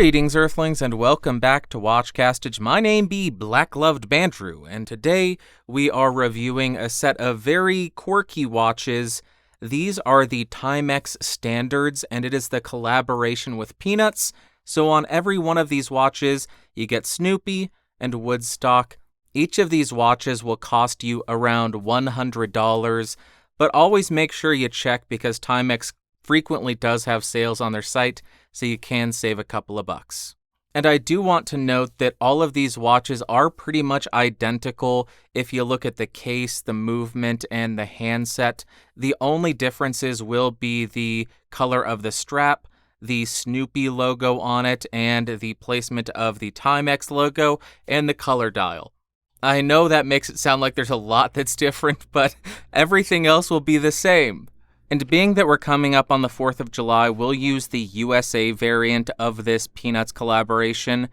Greetings, Earthlings, and welcome back to Watchcastage. My name be Black-Loved Bandrew, and today we are reviewing a set of very quirky watches. These are the Timex Standards, and it is the collaboration with Peanuts. So on every one of these watches, you get Snoopy and Woodstock. Each of these watches will cost you around $100, but always make sure you check because Timex frequently does have sales on their site, so you can save a couple of bucks. And I do want to note that all of these watches are pretty much identical if you look at the case, the movement, and the handset. The only differences will be the color of the strap, the Snoopy logo on it, and the placement of the Timex logo, and the color dial. I know that makes it sound like there's a lot that's different, but everything else will be the same. And being that we're coming up on the 4th of July, we'll use the USA variant of this Peanuts collaboration.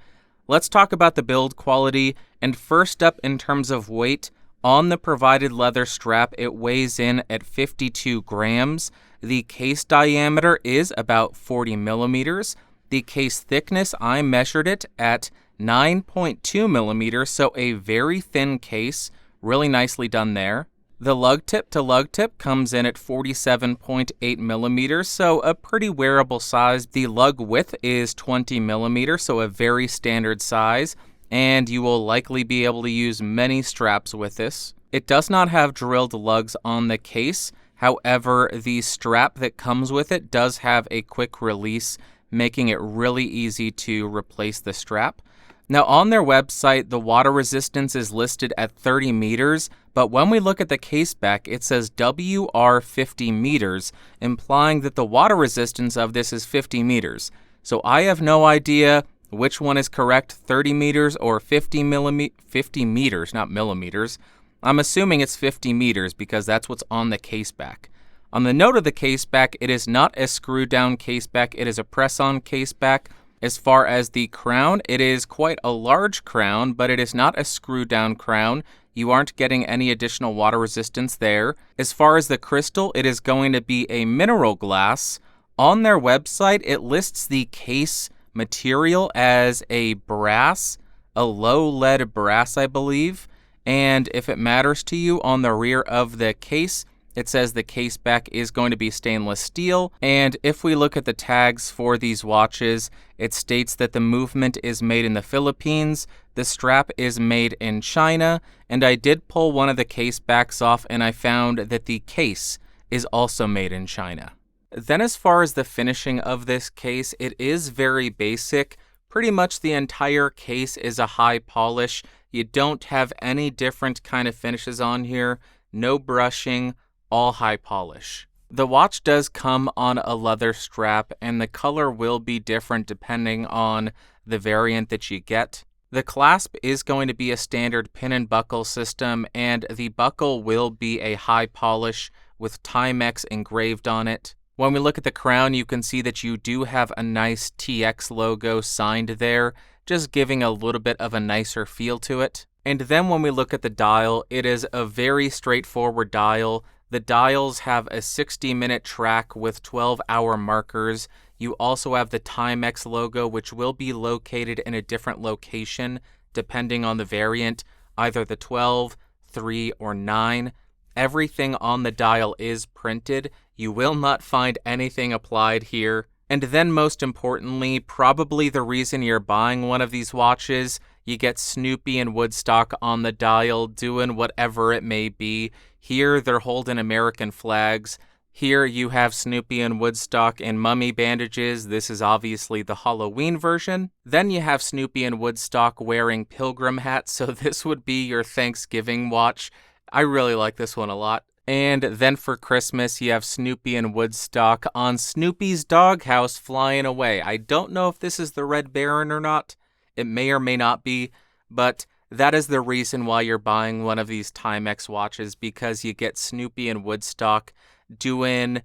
Let's talk about the build quality, and first up in terms of weight, on the provided leather strap, it weighs in at 52 grams. The case diameter is about 40 millimeters. The case thickness, I measured it at 9.2 millimeters, so a very thin case, really nicely done there. The lug tip to lug tip comes in at 47.8 millimeters, so a pretty wearable size. The lug width is 20 millimeters, so a very standard size, and you will likely be able to use many straps with this. It does not have drilled lugs on the case. However, the strap that comes with it does have a quick release, making it really easy to replace the strap. Now, on their website, the water resistance is listed at 30 meters, but when we look at the case back, it says WR 50 meters, implying that the water resistance of this is 50 meters. So I have no idea which one is correct, 30 meters or 50 meters, not millimeters. I'm assuming it's 50 meters because that's what's on the case back. On the note of the case back, it is not a screw-down case back, it is a press-on case back. As far as the crown, it is quite a large crown, but it is not a screw-down crown. You aren't getting any additional water resistance there. As far as the crystal, it is going to be a mineral glass. On their website, it lists the case material as a brass, a low-lead brass, I believe. And if it matters to you, on the rear of the case, it says the case back is going to be stainless steel, and if we look at the tags for these watches, it states that the movement is made in the Philippines, the strap is made in China, and I did pull one of the case backs off and I found that the case is also made in China. Then as far as the finishing of this case, it is very basic. Pretty much the entire case is a high polish. You don't have any different kind of finishes on here, no brushing, all high polish. The watch does come on a leather strap, and the color will be different depending on the variant that you get. The clasp is going to be a standard pin and buckle system, and the buckle will be a high polish with Timex engraved on it. When we look at the crown, you can see that you do have a nice TX logo signed there, just giving a little bit of a nicer feel to it. And then when we look at the dial, it is a very straightforward dial. The dials have a 60-minute track with 12-hour markers. You also have the Timex logo, which will be located in a different location depending on the variant, either the 12, 3, or 9. Everything on the dial is printed. You will not find anything applied here. And then most importantly, probably the reason you're buying one of these watches, you get Snoopy and Woodstock on the dial doing whatever it may be. Here they're holding American flags. Here you have Snoopy and Woodstock in mummy bandages. This is obviously the Halloween version. Then you have Snoopy and Woodstock wearing pilgrim hats, so this would be your Thanksgiving watch. I really like this one a lot. And then for Christmas, you have Snoopy and Woodstock on Snoopy's doghouse flying away. I don't know if this is the Red Baron or not. It may or may not be, but that is the reason why you're buying one of these Timex watches, because you get Snoopy and Woodstock doing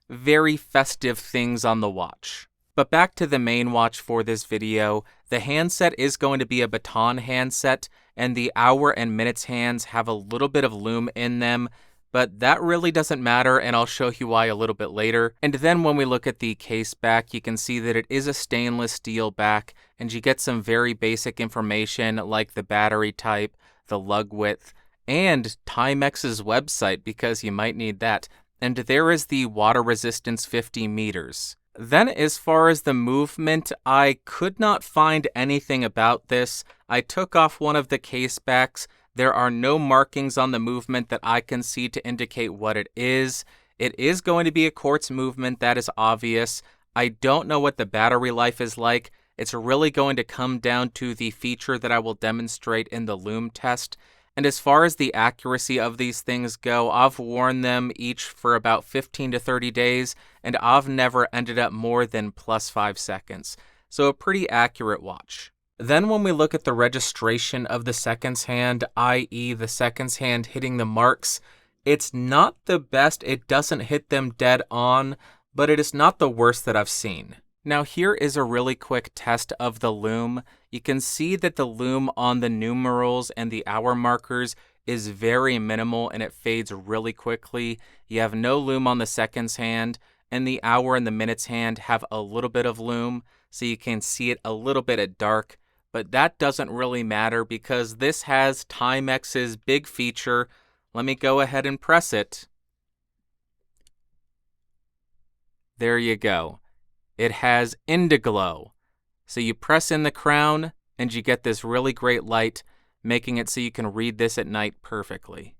very festive things on the watch. But back to the main watch for this video, the handset is going to be a baton handset, and the hour and minutes hands have a little bit of lume in them. but that really doesn't matter, and I'll show you why a little bit later. And then when we look at the case back, you can see that it is a stainless steel back, and you get some very basic information like the battery type, the lug width, and Timex's website, because you might need that. And there is the water resistance 50 meters. Then as far as the movement, I could not find anything about this. I took off one of the case backs. There are no markings on the movement that I can see to indicate what it is. It is going to be a quartz movement, that is obvious. I don't know what the battery life is like. It's really going to come down to the feature that I will demonstrate in the Lume test. And as far as the accuracy of these things go, I've worn them each for about 15 to 30 days, and I've never ended up more than plus 5 seconds. So a pretty accurate watch. Then when we look at the registration of the seconds hand, i.e. the seconds hand hitting the marks, it's not the best. It doesn't hit them dead on, but it is not the worst that I've seen. Now here is a really quick test of the Lume. You can see that the Lume on the numerals and the hour markers is very minimal and it fades really quickly. You have no Lume on the seconds hand, and the hour and the minutes hand have a little bit of Lume, so you can see it a little bit at dark. But that doesn't really matter because this has Timex's big feature. Let me go ahead and press it. There you go. It has Indiglow. So you press in the crown and you get this really great light, making it so you can read this at night perfectly.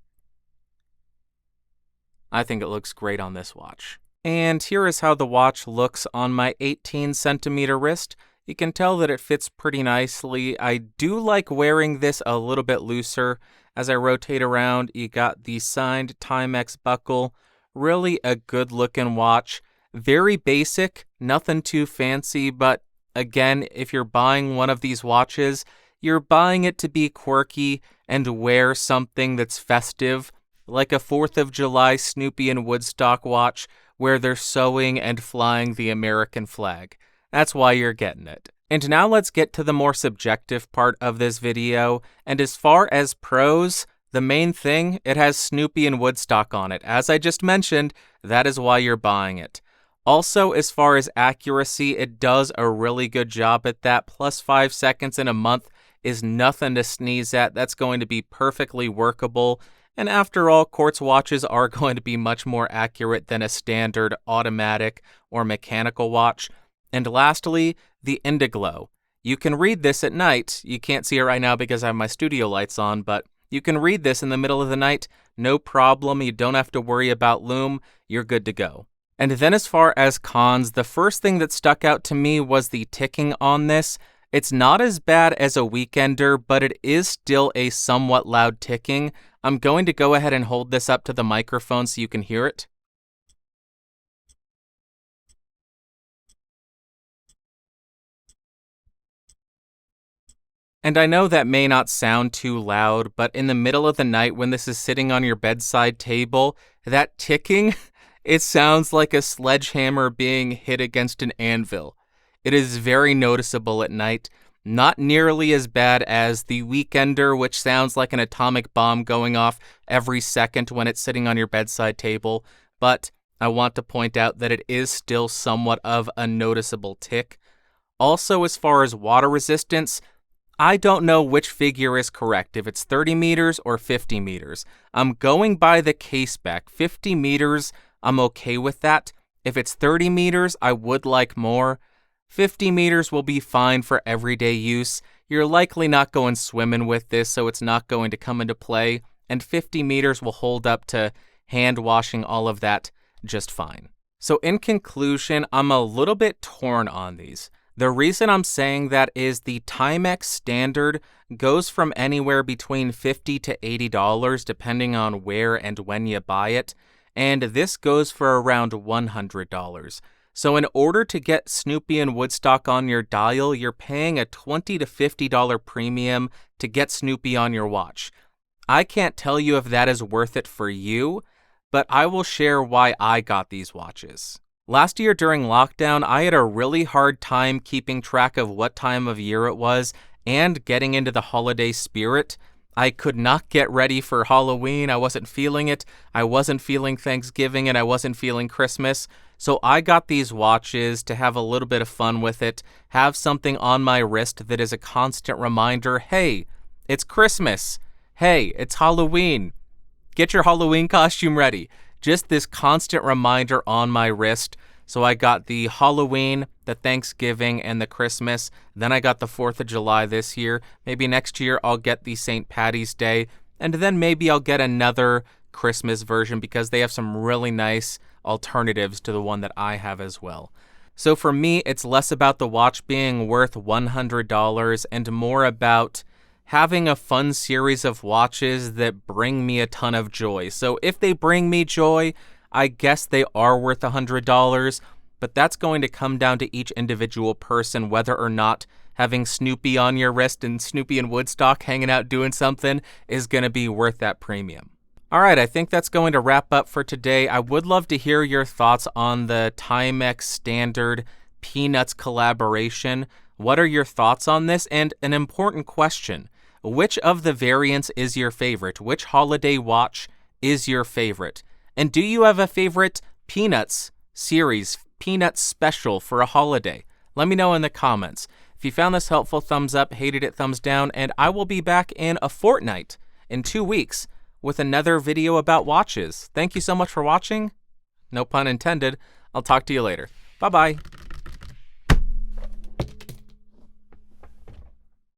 I think it looks great on this watch. And here is how the watch looks on my 18 centimeter wrist. You can tell that it fits pretty nicely. I do like wearing this a little bit looser. As I rotate around, you got the signed Timex buckle. Really a good looking watch. Very basic, nothing too fancy, but again, if you're buying one of these watches, you're buying it to be quirky and wear something that's festive, like a 4th of July Snoopy and Woodstock watch where they're sewing and flying the American flag. That's why you're getting it. And now let's get to the more subjective part of this video. And as far as pros, the main thing, it has Snoopy and Woodstock on it. As I just mentioned, that is why you're buying it. Also, as far as accuracy, it does a really good job at that. Plus 5 seconds in a month is nothing to sneeze at. That's going to be perfectly workable. And after all, quartz watches are going to be much more accurate than a standard automatic or mechanical watch. And lastly, the Indiglow. You can read this at night. You can't see it right now because I have my studio lights on, but you can read this in the middle of the night. No problem. You don't have to worry about Lume. You're good to go. And then as far as cons, the first thing that stuck out to me was the ticking on this. It's not as bad as a weekender, but it is still a somewhat loud ticking. I'm going to go ahead and hold this up to the microphone so you can hear it. And I know that may not sound too loud, but in the middle of the night when this is sitting on your bedside table, that ticking, it sounds like a sledgehammer being hit against an anvil. It is very noticeable at night, not nearly as bad as the Weekender, which sounds like an atomic bomb going off every second when it's sitting on your bedside table, but I want to point out that it is still somewhat of a noticeable tick. Also, as far as water resistance, I don't know which figure is correct, if it's 30 meters or 50 meters. I'm going by the case back. 50 meters, I'm okay with that. If it's 30 meters, I would like more. 50 meters will be fine for everyday use. You're likely not going swimming with this, so it's not going to come into play. And 50 meters will hold up to hand washing, all of that, just fine. So in conclusion, I'm a little bit torn on these. The reason I'm saying that is the Timex Standard goes from anywhere between $50 to $80 depending on where and when you buy it, and this goes for around $100. So in order to get Snoopy and Woodstock on your dial, you're paying a $20 to $50 premium to get Snoopy on your watch. I can't tell you if that is worth it for you, but I will share why I got these watches. Last year during lockdown, I had a really hard time keeping track of what time of year it was and getting into the holiday spirit. I could not get ready for Halloween. I wasn't feeling it. I wasn't feeling Thanksgiving, and I wasn't feeling Christmas. So I got these watches to have a little bit of fun with it, have something on my wrist that is a constant reminder, hey, it's Christmas. Hey, it's Halloween. Get your Halloween costume ready. Just this constant reminder on my wrist. So I got the Halloween, the Thanksgiving, and the Christmas. Then I got the 4th of July this year. Maybe next year I'll get the St. Patty's Day. And then maybe I'll get another Christmas version because they have some really nice alternatives to the one that I have as well. So for me, it's less about the watch being worth $100 and more about having a fun series of watches that bring me a ton of joy. So if they bring me joy, I guess they are worth $100, but that's going to come down to each individual person, whether or not having Snoopy on your wrist and Snoopy and Woodstock hanging out doing something is going to be worth that premium. All right, I think that's going to wrap up for today. I would love to hear your thoughts on the Timex Standard Peanuts collaboration. What are your thoughts on this? And an important question, which of the variants is your favorite? Which holiday watch is your favorite? And do you have a favorite Peanuts series, Peanuts special for a holiday? Let me know in the comments. If you found this helpful, thumbs up, hated it, thumbs down, and I will be back in a fortnight, in 2 weeks, with another video about watches. Thank you so much for watching. No pun intended. I'll talk to you later. Bye-bye.